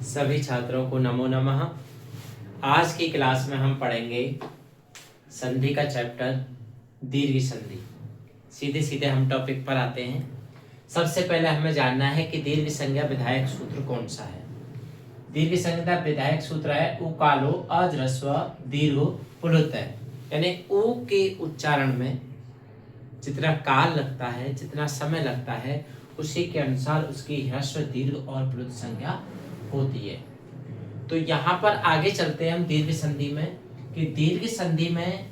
सभी छात्रों को नमो नमः। आज की क्लास में हम पढ़ेंगे संधि का चैप्टर दीर्घ संधि। सीधे सीधे हम टॉपिक पर आते हैं। सबसे पहले हमें जानना है कि दीर्घ संज्ञा विधायक सूत्र कौन सा है। दीर्घ संज्ञा विधायक सूत्र है उ कालो अजरस्व दीर्घो प्लुत है। यानी उ के उच्चारण में जितना काल लगता है, जितना समय लगता है, उसी के अनुसार उसकी ह्रस्व दीर्घ और प्लुत संज्ञा होती है। तो यहाँ पर आगे चलते हैं हम दीर्घ संधि में कि दीर्घ संधि में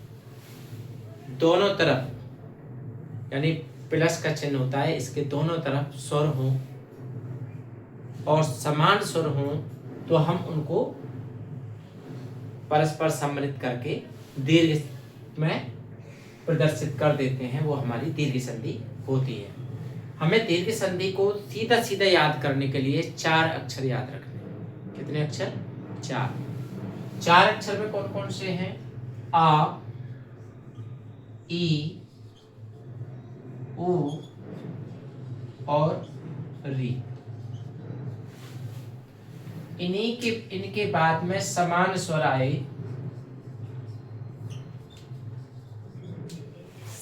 दोनों तरफ यानी प्लस का चिन्ह होता है, इसके दोनों तरफ स्वर हो और समान स्वर हो तो हम उनको परस्पर सम्मिलित करके दीर्घ में प्रदर्शित कर देते हैं, वो हमारी दीर्घ संधि होती है। हमें दीर्घ संधि को सीधा सीधा याद करने के लिए 4 अक्षर याद रखने हैं। कितने अक्षर? 4 अक्षर में कौन कौन से हैं? आ, ई, उ और री। इनके बाद में समान स्वर आए,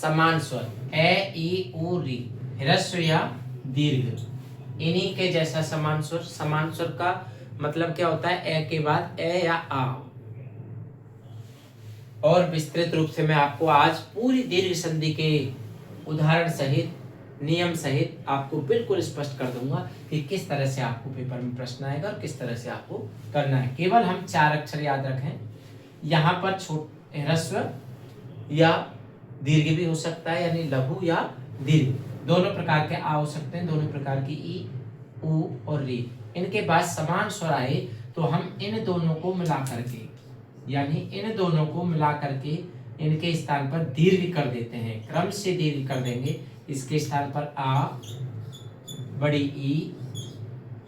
समान स्वर ए, ई, उ, री, ह्रस्व या दीर्घ। इन्हीं के जैसा समान स्वर। समान स्वर का मतलब क्या होता है? ए के बाद ए या आ। और विस्तृत रूप से मैं आपको आज पूरी दीर्घ संधि के उदाहरण सहित, नियम सहित आपको बिल्कुल स्पष्ट कर दूंगा कि किस तरह से आपको पेपर में प्रश्न आएगा और किस तरह से आपको करना है। केवल हम 4 अक्षर याद रखें। यहाँ पर ह्रस्व या दीर्घ भी हो सकता है, यानी लघु या दीर्घ, दोनों प्रकार के आ हो सकते हैं, दोनों प्रकार की ई, उ और री। इनके बाद समान स्वर आए तो हम इन दोनों को मिला करके, यानी इन दोनों को मिला करके इनके स्थान पर दीर्घ कर देते हैं। क्रम से दीर्घ कर देंगे। इसके स्थान पर आ, बड़ी ई,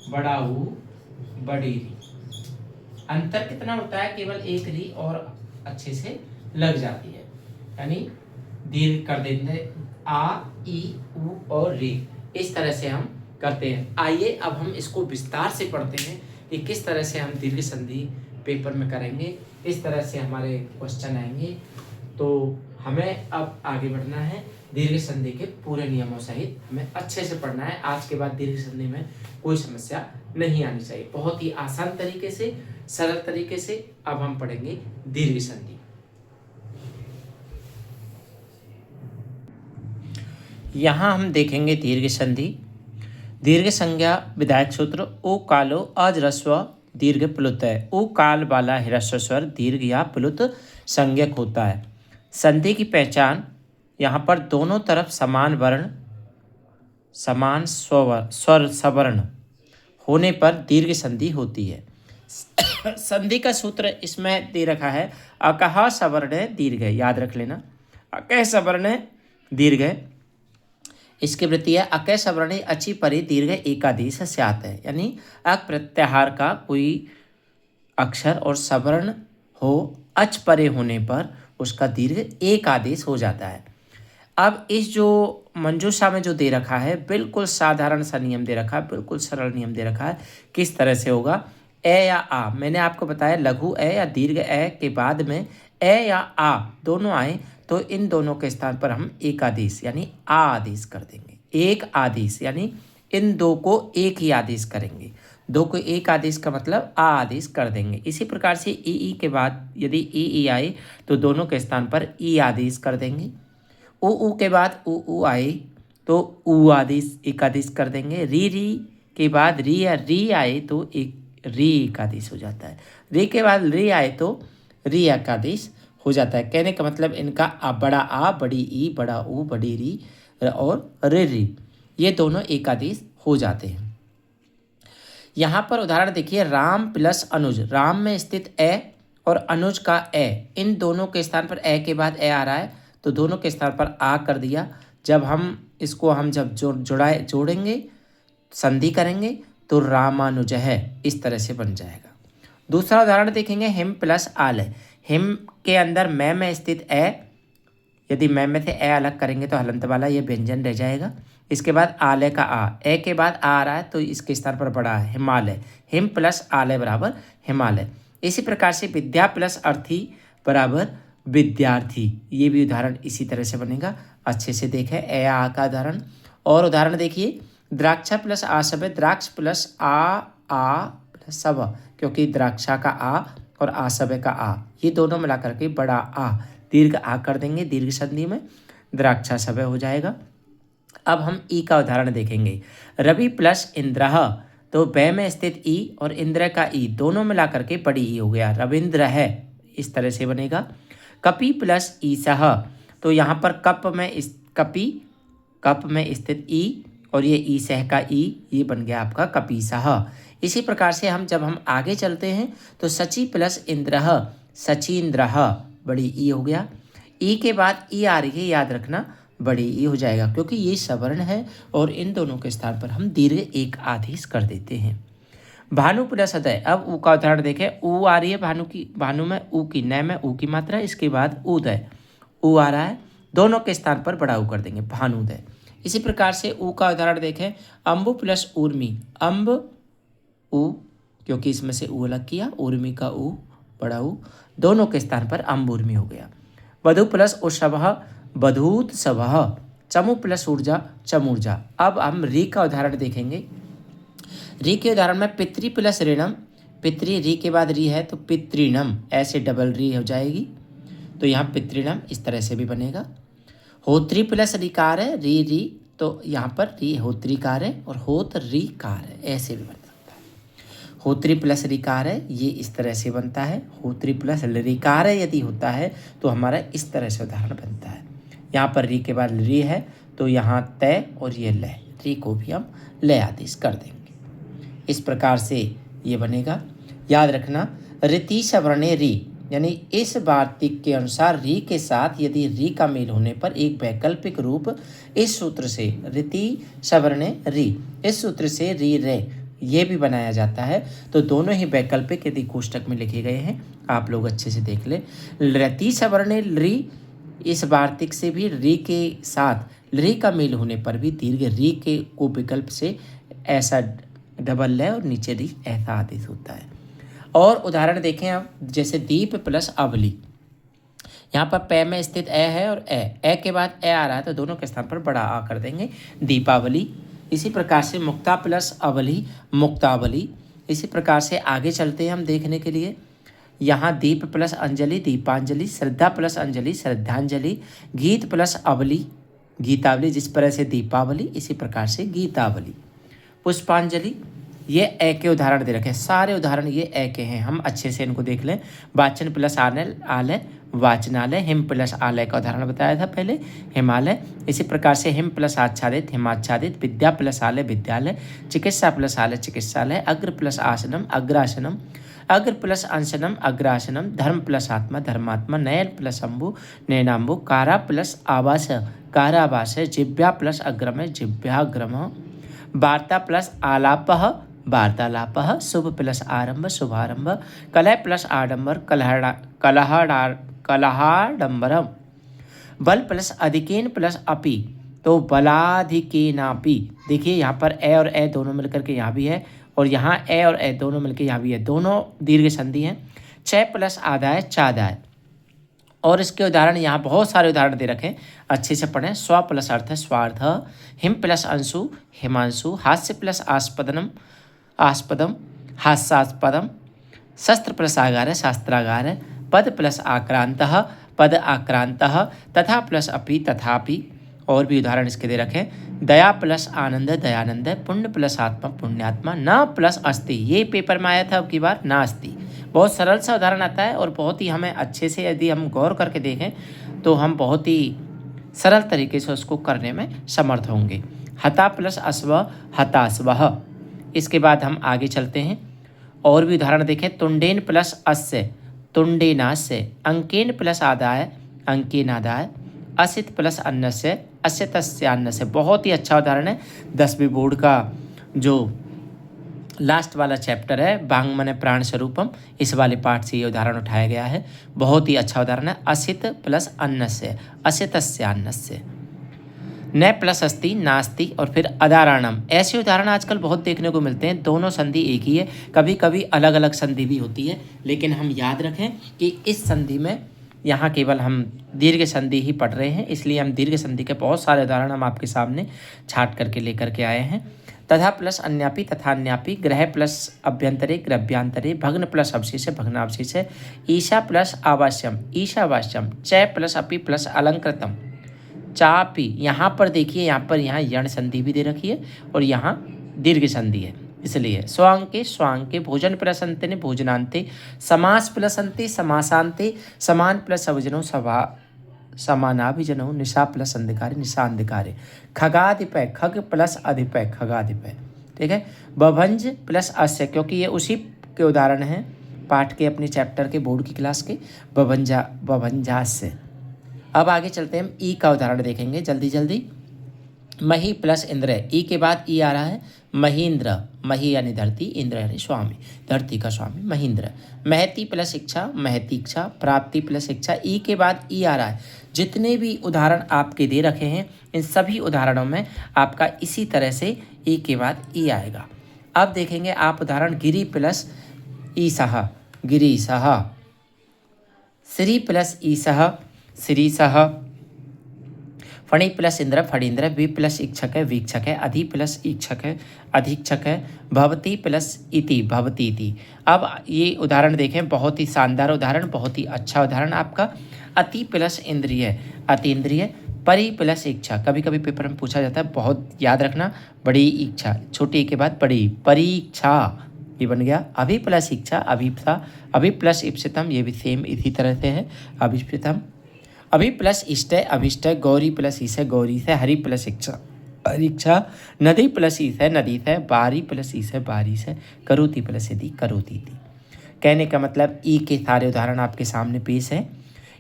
बड़ा उ, बड़ी री। अंतर कितना होता है? केवल एक री और अच्छे से लग जाती है, यानी दीर्घ कर देते आ, ई, उ और री। इस तरह से हम करते हैं। आइए अब हम इसको विस्तार से पढ़ते हैं कि किस तरह से हम दीर्घ संधि पेपर में करेंगे। इस तरह से हमारे क्वेश्चन आएंगे। तो हमें अब आगे बढ़ना है। दीर्घ संधि के पूरे नियमों सहित हमें अच्छे से पढ़ना है। आज के बाद दीर्घ संधि में कोई समस्या नहीं आनी चाहिए। बहुत ही आसान तरीके से, सरल तरीके से अब हम पढ़ेंगे दीर्घ संधि। यहाँ हम देखेंगे दीर्घ संधि। दीर्घ संज्ञा विधायक सूत्र ओ कालो अजरस्व दीर्घ प्लुत है। ओ काल वाला ह्रस्व स्वर दीर्घ या प्लुत संज्ञक होता है। संधि की पहचान यहाँ पर दोनों तरफ समान वर्ण, समान स्वर सवर्ण होने पर दीर्घ संधि होती है। संधि का सूत्र इसमें दे रखा है अकह सवर्ण है दीर्घ है। याद रख लेना, अकह सवर्ण है दीर्घ है। इसकी वृत्ति है अकह सवर्ण अचि परि दीर्घ एकादेश स्यात् है। यानी अक प्रत्याहार का कोई अक्षर और सवर्ण हो अच परे होने पर उसका दीर्घ एक आदेश हो जाता है। अब इस जो मंजूषा में जो दे रखा है, बिल्कुल साधारण सा नियम दे रखा है, बिल्कुल सरल नियम दे रखा है। किस तरह से होगा? ए या आ, मैंने आपको बताया लघु ए या दीर्घ ए के बाद में ए या आ दोनों आए तो इन दोनों के स्थान पर हम एक आदेश यानी आ आदेश कर देंगे। एक आदेश यानी इन दो को एक ही आदेश करेंगे। दो को एक आदेश का मतलब आ आदेश कर देंगे। इसी प्रकार से ई के बाद यदि ई आए तो दोनों के स्थान पर ई आदेश कर देंगे। उ के बाद उ आए तो उ आदेश एक आदेश कर देंगे। री के बाद री या री आए तो एक री एक आदेश हो जाता है। री के बाद री आए तो री एक आदेश हो जाता है। कहने का मतलब इनका बड़ा आ, बड़ी ई, बड़ा उ, बड़ी री और री ये दोनों एक आदेश हो जाते हैं। यहाँ पर उदाहरण देखिए, राम प्लस अनुज। राम में स्थित ए और अनुज का ए, इन दोनों के स्थान पर ए के बाद ए आ रहा है तो दोनों के स्थान पर आ कर दिया। जब हम इसको जब जोड़ेंगे, संधि करेंगे तो रामानुज है, इस तरह से बन जाएगा। दूसरा उदाहरण देखेंगे, हिम प्लस आल है। हिम के अंदर मैं में स्थित ए यदि मैं से ए अलग करेंगे तो हलंत वाला ये व्यंजन रह जाएगा। इसके बाद आलय का आ, ए के बाद आ रहा है तो इसके स्थान पर बड़ा है हिमालय, हिम प्लस आलय बराबर हिमालय। इसी प्रकार से विद्या प्लस अर्थी बराबर विद्यार्थी, ये भी उदाहरण इसी तरह से बनेगा। अच्छे से देखें ए आ का उदाहरण। और उदाहरण देखिए, द्राक्षा प्लस आसव है, द्राक्ष प्लस आ प्लस सव, क्योंकि द्राक्षा का आ और आसव का आ ये दोनों मिलाकर के बड़ा आ दीर्घ आ कर देंगे, दीर्घ संधि में द्राक्षा सव हो जाएगा। अब हम ई का उदाहरण देखेंगे। रवि प्लस इंद्र, तो बै में स्थित ई और इंद्र का ई दोनों मिलाकर के बड़ी ई हो गया, रविंद्र है, इस तरह से बनेगा। कपि प्लस ईसह, तो यहाँ पर कप में स्थित ई और ये ईसह का ई, ये बन गया आपका कपीसह। इसी प्रकार से जब हम आगे चलते हैं तो सचि प्लस इंद्र, सचीन्द्र, बड़ी ई हो गया। ई के बाद ई आ रही है, याद रखना बड़ी ई हो जाएगा, क्योंकि ये सवर्ण है और इन दोनों के स्थान पर हम दीर्घ एक आदेश कर देते हैं। भानु प्लस अदय, अब ऊ का उदाहरण देखें। ऊ आ रही है भानु की, भानु में ऊ की, न में ऊ की मात्रा, इसके बाद उदय, ऊ आ रहा है, दोनों के स्थान पर बड़ा ऊ कर देंगे, भानुदय। इसी प्रकार से ऊ का उदाहरण देखें। अम्बु प्लस ऊर्मी, अम्ब ऊ, क्योंकि इसमें से ऊ अलग किया, ऊर्मी का ऊ बड़ा ऊ, दोनों के स्थान पर अम्बूर्मी हो गया। वधु प्लस उषभ, बधूत सभः, चमु प्लस ऊर्जा, चमूर्जा। अब हम री का उदाहरण देखेंगे। री के उदाहरण में पितृ प्लस ऋणम, पितृ री के बाद री है तो पितृणम, ऐसे डबल री हो जाएगी, तो यहाँ पितृणम इस तरह से भी बनेगा। होत्री प्लस रिकार है, री, तो यहाँ पर री होत्रिकार है और होत रीकार है, ऐसे भी बन सकता है। होत्री प्लस रिकार है, ये इस तरह से बनता है। होत्री प्लस रिकार है यदि होता है तो हमारा इस तरह से उदाहरण बनता है। यहाँ पर री के बाद री है तो यहाँ तय और ये लय, री को भी हम लय आदेश कर देंगे। इस प्रकार से ये बनेगा। याद रखना, रीति सवर्णे री, यानी इस वार्तिक के अनुसार री के साथ यदि री का मेल होने पर एक वैकल्पिक रूप इस सूत्र से रीति सवर्णे री, इस सूत्र से री रे, ये भी बनाया जाता है। तो दोनों ही वैकल्पिक यदि कोष्टक में लिखे गए हैं, आप लोग अच्छे से देख ले। रीति सवर्णे री, इस वार्तिक से भी री के साथ री का मेल होने पर भी दीर्घ री के को विकल्प से ऐसा डबल लय और नीचे री ऐसा आदेश होता है। और उदाहरण देखें अब, जैसे दीप प्लस अवली, यहाँ पर पै में स्थित ए है और ए के बाद ए आ रहा है तो दोनों के स्थान पर बड़ा आ कर देंगे, दीपावली। इसी प्रकार से मुक्ता प्लस अवली, मुक्तावली। इसी प्रकार से आगे चलते हैं हम देखने के लिए। यहाँ दीप प्लस अंजलि, दीपांजलि, श्रद्धा प्लस अंजलि, श्रद्धांजलि, गीत प्लस अवली, गीतावली। जिस तरह से दीपावली इसी प्रकार से गीतावली। पुष्पांजलि, ये ए के उदाहरण दे रखे हैं, सारे उदाहरण ये ए के हैं, हम अच्छे से इनको देख लें। वाचन प्लस आलय, वाचनालय। हिम प्लस आलय का उदाहरण बताया था पहले, हिमालय। इसी प्रकार से हिम प्लस आच्छादित, हिमाच्छादित। विद्या प्लस आलय, विद्यालय। चिकित्सा प्लस आलय, चिकित्सालय। अग्र प्लस आसनम, अग्रासनम। अग्र प्लस अंशनम, अग्रासनम। धर्म प्लस आत्मा, धर्मात्मा। नयन प्लस अम्बु, नयनाम्बु। कारा प्लस आवास, कारावास। जिव्या प्लस अग्रम, जिव्याग्रम। वार्ता प्लस आलापः, वार्तालापः। शुभ प्लस आरंभ, शुभारंभ। कलह प्लस आडंबर, कलहाडंबरम। बल प्लस अधिकेन प्लस अपि, तो बलाधिकेनापि। देखिए यहाँ पर ए और ए दोनों मिलकर के यहाँ भी है और यहाँ ए और ए दोनों मिलकर यहाँ भी है, दोनों दीर्घ संधि हैं। चय प्लस आदाय, चादाय। और इसके उदाहरण यहाँ बहुत सारे उदाहरण दे रखे हैं, अच्छे से पढ़ें। स्व प्लस अर्थ, स्वार्थ। Him plus Anshu, Himanshu. हास्य प्लस आस्पदम, हास्यास्पदम। शस्त्र प्लस आगार, शास्त्रागार। पद प्लस आक्रांतः, पद आक्रांतः। तथा प्लस अपि, तथापि। और भी उदाहरण इसके दे रखे हैं। दया प्लस आनंद, दयानंद। पुण्य प्लस आत्मा, पुण्यात्मा। न प्लस अस्ति, ये पेपर में आया था अब की बार, ना अस्ति। बहुत सरल सा उदाहरण आता है और बहुत ही हमें अच्छे से यदि हम गौर करके देखें तो हम बहुत ही सरल तरीके से उसको करने में समर्थ होंगे। हता प्लस अश्व, हताश्वः। इसके बाद हम आगे चलते हैं और भी उदाहरण देखें। तुंडेन प्लस अस्य, तुंडेनास्य। अंकेन प्लस आदाय, अंकेनादाय। असित प्लस अन्नस्य, अस्यतस्यान्नस्य। बहुत ही अच्छा उदाहरण है, 10वीं बोर्ड का जो लास्ट वाला चैप्टर है वांग मने प्राण स्वरूपम, इस वाले पाठ से ये उदाहरण उठाया गया है। बहुत ही अच्छा उदाहरण है। असित प्लस अन्नस्य, असितस्य अन्नस्य, न प्लस अस्ति नास्ति और फिर अदाराणम। ऐसे उदाहरण आजकल बहुत देखने को मिलते हैं। दोनों संधि एक ही है, कभी कभी अलग अलग संधि भी होती है, लेकिन हम याद रखें कि इस संधि में यहाँ केवल हम दीर्घ संधि ही पढ़ रहे हैं, इसलिए हम दीर्घ संधि के बहुत सारे उदाहरण हम आपके सामने छाट करके लेकर के आए हैं। तथा प्लस अन्यापि तथा अन्यापि, ग्रह प्लस अभ्यंतरे ग्रभ्यांतरे, भग्न प्लस अवशेष भग्नावशेष, ईशा प्लस आवास्यम ईशावास्यम, च प्लस अपि प्लस अलंकृतम, चापी। यहाँ पर देखिए, यहाँ यण संधि भी दे रखी है और यहाँ दीर्घ संधि है, इसलिए स्वांके स्वांके, भोजन प्लस अंते ने भोजनांते, समास प्लस अंते समासांते, समान प्लस अवजनो सभा समानाभिजनो, निशा प्लस अंधकारे निशा अंधकारे, खगाधिपय खग प्लस अधिपय खगाधिपय। ठीक है। बभंज प्लस अस्य, क्योंकि ये उसी के उदाहरण हैं पाठ के, अपने चैप्टर के, बोर्ड की क्लास के, बभंजास्य। अब आगे चलते हैं, हम ई का उदाहरण देखेंगे जल्दी जल्दी। मही प्लस इंद्र, ई के बाद ई आ रहा है महींद्र, मही यानी धरती, इंद्र यानी स्वामी, धरती का स्वामी महींद्र। महती प्लस इच्छा, महती इच्छा, प्राप्ति प्लस इच्छा, ई के बाद ई आ रहा है। जितने भी उदाहरण आपके दे रखे हैं, इन सभी उदाहरणों में आपका इसी तरह से ई के बाद ई आएगा। अब देखेंगे आप उदाहरण, गिरी प्लस ईसह, गिरीसह, श्री प्लस ईसह, श्रीसह, फणी प्लस इंद्र, फणींद्र, वि प्लस इक्षक है, वीक्षक है, अधि प्लस इक्षक है, अधीक्षक है, भवती प्लस इति, भवतीति। अब ये उदाहरण देखें, बहुत ही शानदार उदाहरण, बहुत ही अच्छा उदाहरण आपका। अति प्लस इंद्रिय, अतीन्द्रिय, परि प्लस इच्छा, कभी कभी पेपर में पूछा जाता है, बहुत याद रखना, बड़ी इच्छा, छोटी के बाद बड़ी, परीक्षा, ये बन गया। अभि प्लस इच्छा, अभिप्सा, अभि प्लस इप्सितम, ये भी सेम इसी तरह से है, अभिप्सितम। अभि प्लस इष्ट, अभिष्ट, गौरी प्लस ईश, गौरी से, हरि प्लस इच्छा, हरिक्षा, नदी प्लस ईश, नदी से, बारी प्लस ईश, बारी से, करोति प्लस यदि, करोती थी। कहने का मतलब ई के सारे उदाहरण आपके सामने पेश है।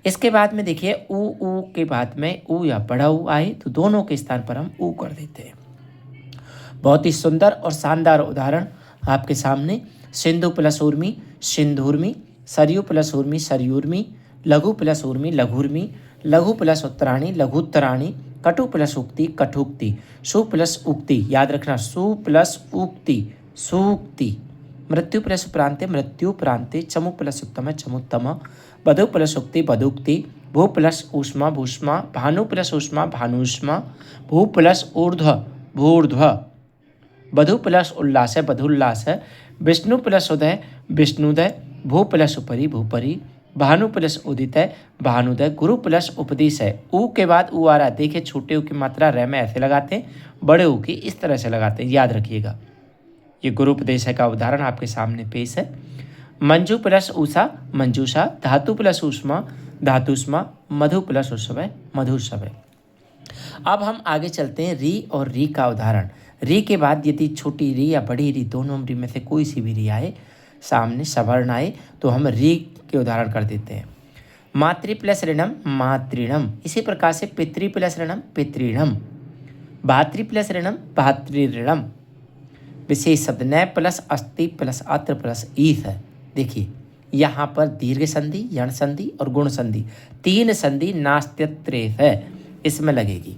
इसके बाद में देखिए, ऊ के बाद में ऊ या बड़ा ऊ आए तो दोनों के स्थान पर हम ऊ कर देते हैं। बहुत ही सुंदर और शानदार उदाहरण आपके सामने। सिंधु प्लस उर्मी, सिंधुर्मी, सरयू प्लस उर्मी, सरयूर्मी, लघु प्लस उर्मी, लघुर्मी, लघु प्लस उत्तराणी, लघुत्तराणी, कटु प्लस उक्ति, कटुक्ति, सु प्लस उक्ति, याद रखना, सु प्लस उक्ति, सूक्ति, मृत्यु प्लस प्रांते, मृत्यु प्रांते, चमु प्लस उत्तम, चमुत्तम, बधु प्लस उक्ति, बधुक्ति, भू प्लस ऊष्मा, भूष्मा, भानु प्लस ऊष्मा, भानुष्मा, भू प्लस ऊर्ध्व, भूर्ध्व, बधु प्लस उल्लास है, बधुल्लास है, विष्णु प्लस उदय, विष्णुदय, भू प्लस उपरि, भूपरि, भानु प्लस उदित है, भानुदय, गुरु प्लस उपदेश है। ऊ के बाद ऊ आ रहा है, देखिए छोटे ऊ की मात्रा रे में ऐसे लगाते हैं, बड़े ऊ की इस तरह से लगाते हैं, याद रखिएगा। ये गुरु उपदेश का उदाहरण आपके सामने पेश है। मंजू प्लस ऊषा, मंजूषा, धातु प्लस ऊष्मा, धातुष्मा, मधु प्लस उत्सव, मधुसव। अब हम आगे चलते हैं, री और री का उदाहरण। री के बाद यदि छोटी री या बड़ी री, दोनों री में से कोई सी भी री आए, सामने सवर्ण आए, तो हम री के उदाहरण कर देते हैं। मातृ प्लस ऋणम, मातृणम। इसी प्रकार से पितृ प्लस ऋणम, पितृणम, भातृ प्लस ऋणम, भातृऋणम। विशेष शब्द, न प्लस अस्ति प्लस अत्र प्लस ईस है। देखिए यहाँ पर दीर्घ संधि, यण संधि और गुण संधि, तीन संधि नास्त्यत्रेस है, इसमें लगेगी।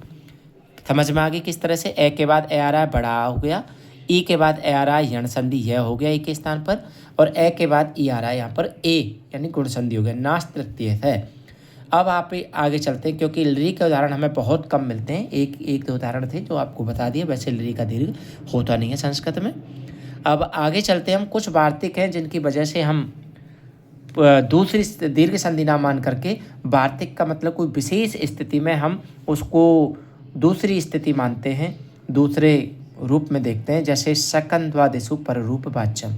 समझ में आ गई किस तरह से। ए के बाद ए आ रहा है, बड़ा हो गया, ई के बाद ए आ रहा है, यण संधि यह हो गया ई के स्थान पर, और ए के बाद ई आ रहा है यहाँ पर ए, यानी गुण संधि हो गया, नास्त्यत्रेस है। अब आप आगे चलते हैं, क्योंकि री के उदाहरण हमें बहुत कम मिलते हैं, एक दो उदाहरण थे जो आपको बता दिए, वैसे री का दीर्घ होता नहीं है संस्कृत में। अब आगे चलते हैं, हम कुछ वार्तिक हैं जिनकी वजह से हम दूसरी दीर्घ संधि ना मान करके वार्तिक का मतलब कोई विशेष स्थिति में हम उसको दूसरी स्थिति मानते हैं, दूसरे रूप में देखते हैं, जैसे सकंद्वादिषु पररूप वाच्यम।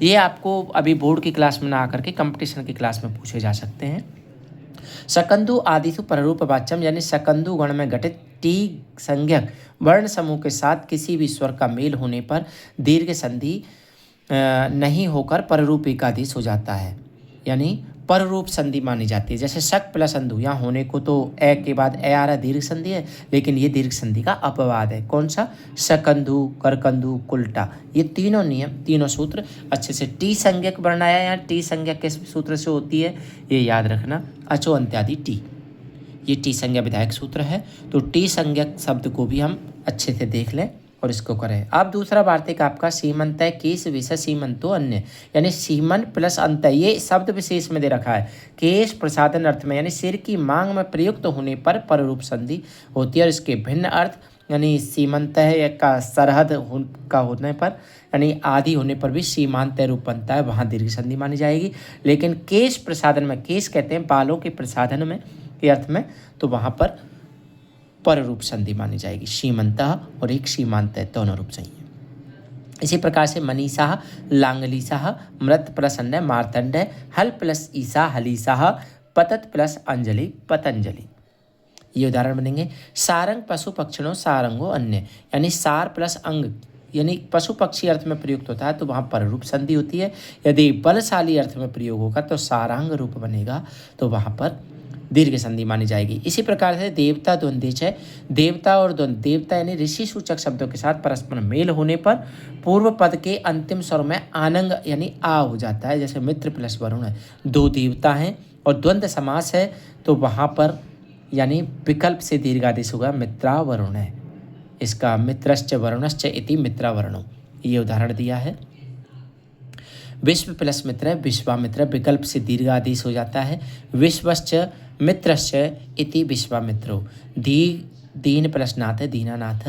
ये आपको अभी बोर्ड की क्लास में ना आकर के कंपटीशन की क्लास में पूछे जा सकते हैं। सकंदु आदिषु पररूप वाच्यम, यानी सकंदु गण में घटित टी संज्ञक वर्ण समूह के साथ किसी भी स्वर का मेल होने पर दीर्घ संधि नहीं होकर पररूप एकादेश हो जाता है, यानी पररूप संधि मानी जाती है। जैसे शक प्लस अंधु, यहाँ होने को तो ए के बाद ए आ रहा है, दीर्घ संधि है, लेकिन ये दीर्घ संधि का अपवाद है। कौन सा? शकंधु, करकंधु, कुल्टा, ये तीनों नियम, तीनों सूत्र अच्छे से। टी संज्ञक वर्ण आया, यहाँ टी संज्ञा किस सूत्र से होती है ये याद रखना, अचो अंत्यादि टी, ये टी संज्ञा विधायक सूत्र है। तो टी संज्ञक शब्द को भी हम अच्छे से देख लें और इसको करें। अब दूसरा वार्तिक आपका सीमंत है, केश विषय सीमंतो अन्य, यानी सीमन प्लस अंत, ये शब्द विशेष में दे रखा है। केश प्रसाधन अर्थ में, यानी सिर की मांग में प्रयुक्त होने पर पररूप संधि होती है। और इसके भिन्न अर्थ, यानी सीमंत है का सरहद का होने पर, यानी आदि होने पर भी सीमांत रूप बनता है, वहाँ दीर्घ संधि मानी जाएगी। लेकिन केश प्रसाधन में, केश कहते हैं बालों के प्रसाधन में के अर्थ में, तो वहाँ पर पररूप संधि मानी जाएगी। सीमंतः और एक सीमांत है, दोनों रूप सही है। इसी प्रकार से मनीषा, लांगलीसा, मृत प्लस अन्य, मार्तंड, हल प्लस ईसा, हलीसा, पतत प्लस अंजलि, पतंजलि, ये उदाहरण बनेंगे। सारंग पशु पक्षिणों, सारंगो अन्य, यानी सार प्लस अंग, यानी पशु पक्षी अर्थ में प्रयुक्त होता है तो वहाँ पररूप संधि होती है। यदि बलशाली अर्थ में प्रयोग होगा तो सारांग रूप बनेगा, तो वहाँ पर दीर्घ संधि मानी जाएगी। इसी प्रकार से देवता द्वंद्वेच है, देवता और द्वंद्व, देवता यानी ऋषि सूचक शब्दों के साथ परस्पर मेल होने पर पूर्व पद के अंतिम स्वर में आनंग यानी आ हो जाता है। जैसे मित्र प्लस वरुण है, दो देवता हैं और द्वंद्व समास है तो वहाँ पर यानी विकल्प से दीर्घादेश होगा, मित्रा वरुण है, इसका मित्रश्च वरुणश्च इति मित्रा वरुणो, ये उदाहरण दिया है। विश्व प्लस मित्र, विश्वामित्र, विकल्प से दीर्घादेश हो जाता है, विश्वश्च मित्रश्च इति विश्वामित्रो। दीन प्लस नाथ है, दीनानाथ,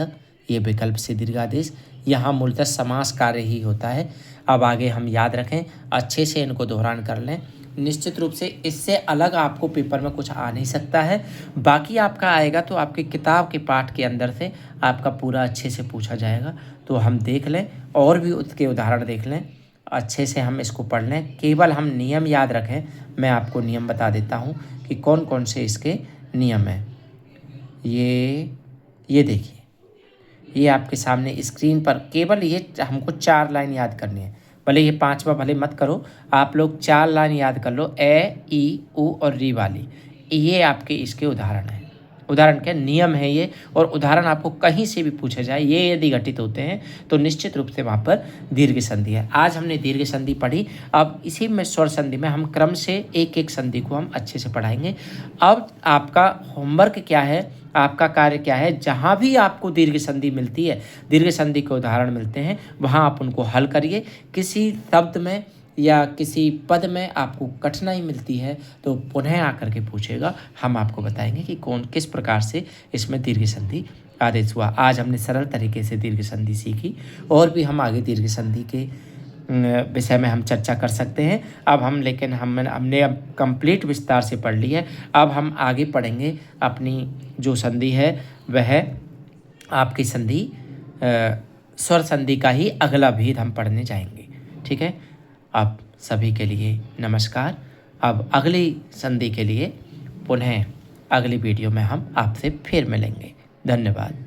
ये विकल्प से दीर्घादेश, यहाँ मूलतः समास कार्य ही होता है। अब आगे हम याद रखें, अच्छे से इनको दोहरान कर लें। निश्चित रूप से इससे अलग आपको पेपर में कुछ आ नहीं सकता है, बाकी आपका आएगा तो आपकी किताब के पाठ के अंदर से आपका पूरा अच्छे से पूछा जाएगा। तो हम देख लें और भी उसके उदाहरण देख लें, अच्छे से हम इसको पढ़ लें, केवल हम नियम याद रखें। मैं आपको नियम बता देता हूँ कि कौन कौन से इसके नियम हैं। ये देखिए, ये आपके सामने स्क्रीन पर, केवल ये हमको 4 लाइन याद करनी है, भले ये 5वां भले मत करो, आप लोग 4 लाइन याद कर लो, ए, ई, उ और री वाली, ये आपके इसके उदाहरण हैं। उदाहरण क्या नियम है ये, और उदाहरण आपको कहीं से भी पूछा जाए, ये यदि घटित होते हैं तो निश्चित रूप से वहाँ पर दीर्घ संधि है। आज हमने दीर्घ संधि पढ़ी, अब इसी में स्वर संधि में हम क्रम से एक एक संधि को हम अच्छे से पढ़ाएंगे। अब आपका होमवर्क क्या है, आपका कार्य क्या है, जहाँ भी आपको दीर्घ संधि मिलती है, दीर्घ संधि के उदाहरण मिलते हैं, वहाँ आप उनको हल करिए। किसी शब्द में या किसी पद में आपको कठिनाई मिलती है तो पुनः आकर के पूछेगा, हम आपको बताएंगे कि कौन किस प्रकार से इसमें दीर्घ संधि आदेश हुआ। आज हमने सरल तरीके से दीर्घ संधि सीखी, और भी हम आगे दीर्घ संधि के विषय में हम चर्चा कर सकते हैं। अब हमने अब कंप्लीट विस्तार से पढ़ ली है। अब हम आगे पढ़ेंगे अपनी जो संधि है वह आपकी संधि स्वर संधि का ही अगला भेद हम पढ़ने जाएंगे। ठीक है, आप सभी के लिए नमस्कार। अब अगली संधि के लिए पुनः अगली वीडियो में हम आपसे फिर मिलेंगे। धन्यवाद।